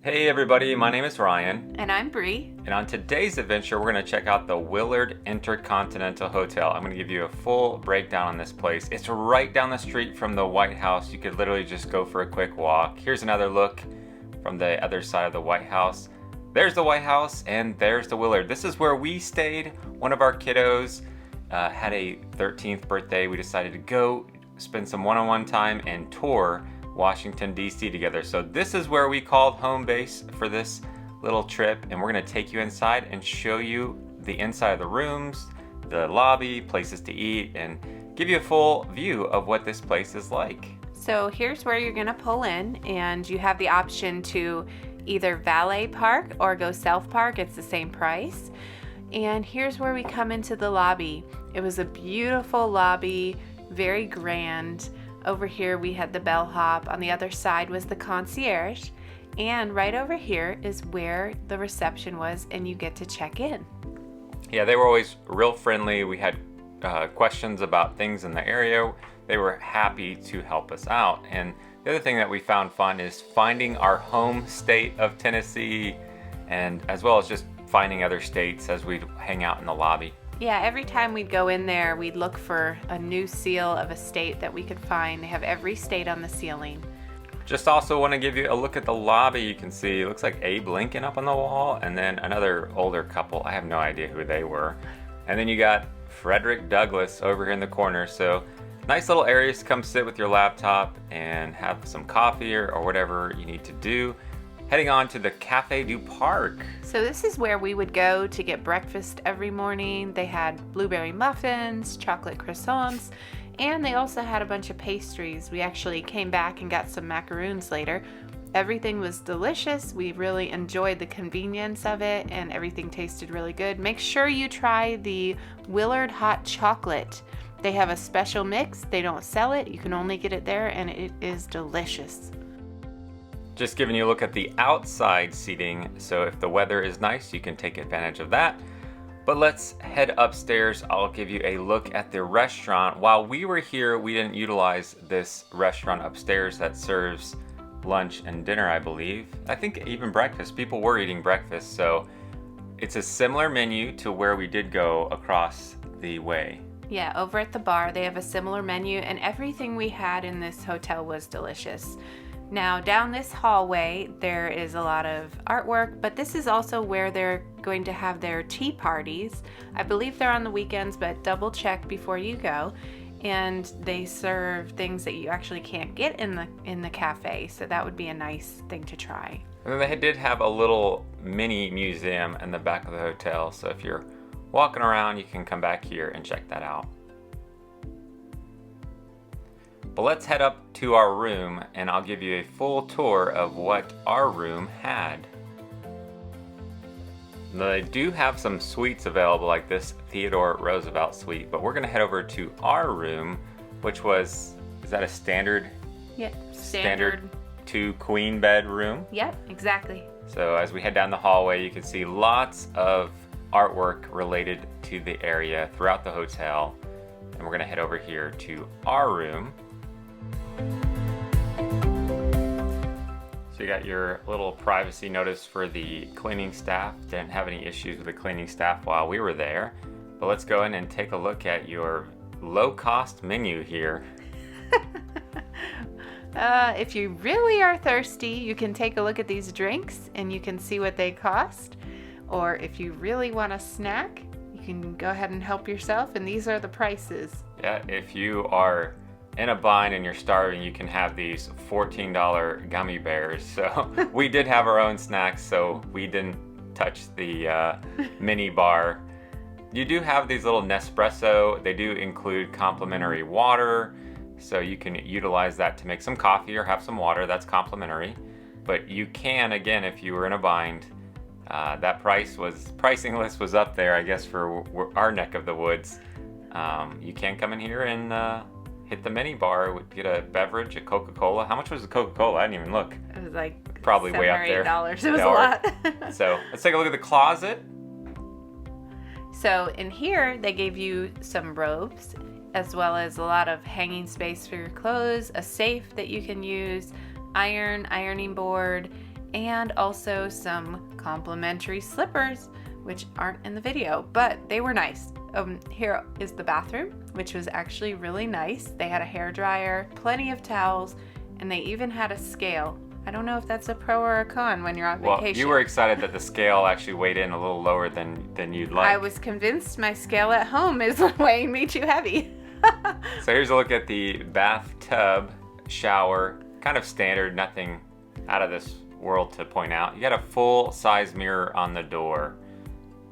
Hey everybody, my name is Ryan, And I'm Brie. and on today's adventure we're going to check out the Willard InterContinental Hotel. I'm going to give you a full breakdown on this place. It's right down the street from the White House. You could literally just go for a quick walk. Here's another look from the other side of the White House. There's the White House and there's the Willard. This is where we stayed. One of our kiddos had a 13th birthday. We decided to go spend some one-on-one time and tour Washington, D.C. together. So this is where we called home base for this little trip, and we're going to take you inside and show you the inside of the rooms, the lobby, places to eat, and give you a full view of what this place is like. So here's where you're going to pull in, and you have the option to either valet park or go self-park. It's the same price. And here's where we come into the lobby. It was a beautiful lobby, very grand. Over here we had the bellhop. On the other side was the concierge. And right over here is where the reception was, and you get to check in. Yeah, they were always real friendly. We had questions about things in the area. They were happy to help us out. And the other thing that we found fun is finding our home state of Tennessee, and as well as just finding other states as we hang out in the lobby. Yeah, every time we'd go in there, we'd look for a new seal of a state that we could find. They have every state on the ceiling. Just also want to give you a look at the lobby. You can see it looks like Abe Lincoln up on the wall, and then another older couple. I have no idea who they were. And then you got Frederick Douglass over here in the corner. So nice little areas to come sit with your laptop and have some coffee or whatever you need to do. Heading on to the Café du Parc. So this is where we would go to get breakfast every morning. They had blueberry muffins, chocolate croissants, and they also had a bunch of pastries. We actually came back and got some macaroons later. Everything was delicious. We really enjoyed the convenience of it, and everything tasted really good. Make sure you try the Willard hot chocolate. They have a special mix. They don't sell it. You can only get it there, and it is delicious. Just giving you a look at the outside seating, so if the weather is nice, you can take advantage of that. But let's head upstairs. I'll give you a look at the restaurant. While we were here, we didn't utilize this restaurant upstairs that serves lunch and dinner, I believe. I think even breakfast. People were eating breakfast, so it's a similar menu to where we did go across the way. Yeah, over at the bar, they have a similar menu, and everything we had in this hotel was delicious. Now, down this hallway, there is a lot of artwork, but this is also where they're going to have their tea parties. I believe they're on the weekends, but double check before you go. And they serve things that you actually can't get in the cafe, so that would be a nice thing to try. And then they did have a little mini museum in the back of the hotel, so if you're walking around, you can come back here and check that out. But let's head up to our room, and I'll give you a full tour of what our room had. Now, they do have some suites available, like this Theodore Roosevelt suite, but we're going to head over to our room, which was, is that a standard? Yeah, Standard 2 queen bed room? Yep, exactly. So as we head down the hallway, you can see lots of artwork related to the area throughout the hotel. And we're going to head over here to our room. So you got your little privacy notice for the cleaning staff. Didn't have any issues with the cleaning staff while we were there. But let's go in and take a look at your low-cost menu here. If you really are thirsty, you can take a look at these drinks and you can see what they cost. Or if you really want a snack, you can go ahead and help yourself, and these are the prices. Yeah, if you are in a bind and you're starving, you can have these $14 gummy bears. So we did have our own snacks, so we didn't touch the mini bar. You do have these little Nespresso. They do include complimentary water, so you can utilize that to make some coffee or have some water. That's complimentary. But you can, again, if you were in a bind, that pricing list was up there, I guess, for our neck of the woods. You can come in here and hit the mini bar, get a beverage, a Coca-Cola. How much was the Coca-Cola? I didn't even look. It was like probably way up there. $7 or $8. It was a lot. So let's take a look at the closet. So in here, they gave you some robes, as well as a lot of hanging space for your clothes, a safe that you can use, ironing board, and also some complimentary slippers, which aren't in the video, but they were nice. Here is the bathroom, which was actually really nice. They had a hair dryer, plenty of towels, and they even had a scale. I don't know if that's a pro or a con when you're on vacation. Well, you were excited that the scale actually weighed in a little lower than you'd like. I was convinced my scale at home is weighing me too heavy. So here's a look at the bathtub, shower, kind of standard, nothing out of this world to point out. You got a full-size mirror on the door.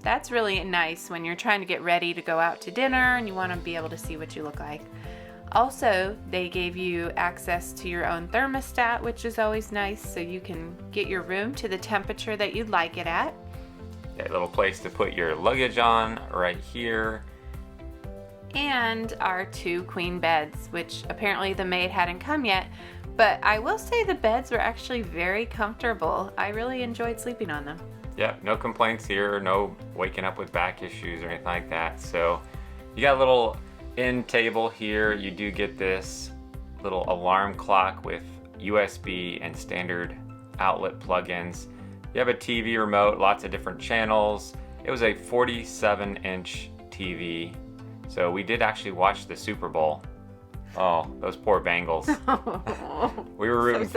That's really nice when you're trying to get ready to go out to dinner and you want to be able to see what you look like. Also, they gave you access to your own thermostat, which is always nice, so you can get your room to the temperature that you'd like it at. A little place to put your luggage on right here. And our 2 queen beds, which apparently the maid hadn't come yet, but I will say the beds were actually very comfortable. I really enjoyed sleeping on them. Yeah, no complaints here, no waking up with back issues or anything like that. So you got a little end table here. You do get this little alarm clock with USB and standard outlet plugins. You have a TV remote, lots of different channels. It was a 47-inch TV. So we did actually watch the Super Bowl. Oh, those poor Bengals. We were rooting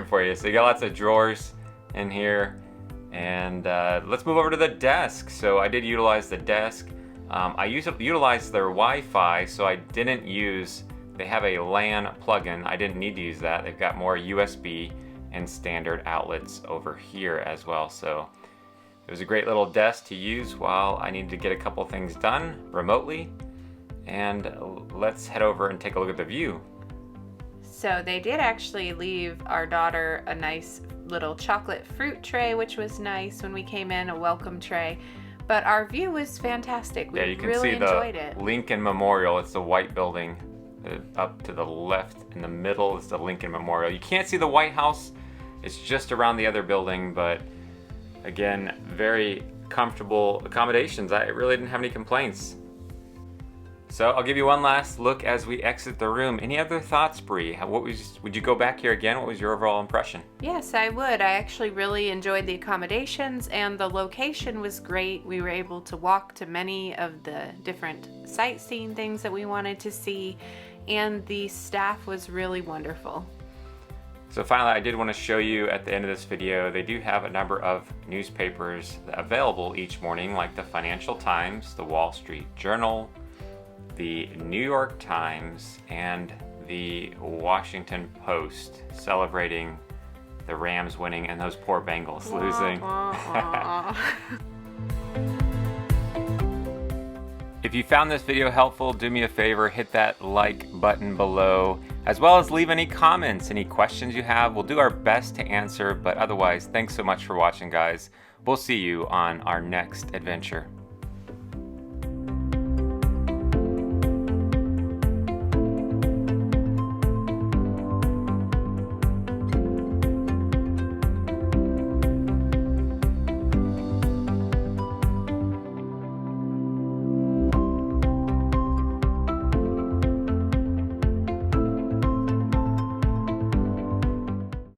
for you. So you got lots of drawers in here. And let's move over to the desk. So I did utilize the desk. I utilized their Wi-Fi, so I didn't use, they have a LAN plugin. I didn't need to use that. They've got more USB and standard outlets over here as well. So it was a great little desk to use while I needed to get a couple things done remotely. And let's head over and take a look at the view. So they did actually leave our daughter a nice little chocolate fruit tray, which was nice when we came in, a welcome tray. But our view was fantastic. We yeah, you can really see enjoyed the it. Lincoln Memorial. It's the white building. Up to the left in the middle is the Lincoln Memorial. You can't see the White House. It's just around the other building, but again, very comfortable accommodations. I really didn't have any complaints. So I'll give you one last look as we exit the room. Any other thoughts, Brie? Would you go back here again? What was your overall impression? Yes, I would. I actually really enjoyed the accommodations and the location was great. We were able to walk to many of the different sightseeing things that we wanted to see, and the staff was really wonderful. So finally, I did want to show you at the end of this video, they do have a number of newspapers available each morning, like the Financial Times, the Wall Street Journal, the New York Times, and the Washington Post, celebrating the Rams winning and those poor Bengals losing. If you found this video helpful, do me a favor, hit that like button below, as well as leave any comments, any questions you have. We'll do our best to answer, but otherwise, thanks so much for watching, guys. We'll see you on our next adventure.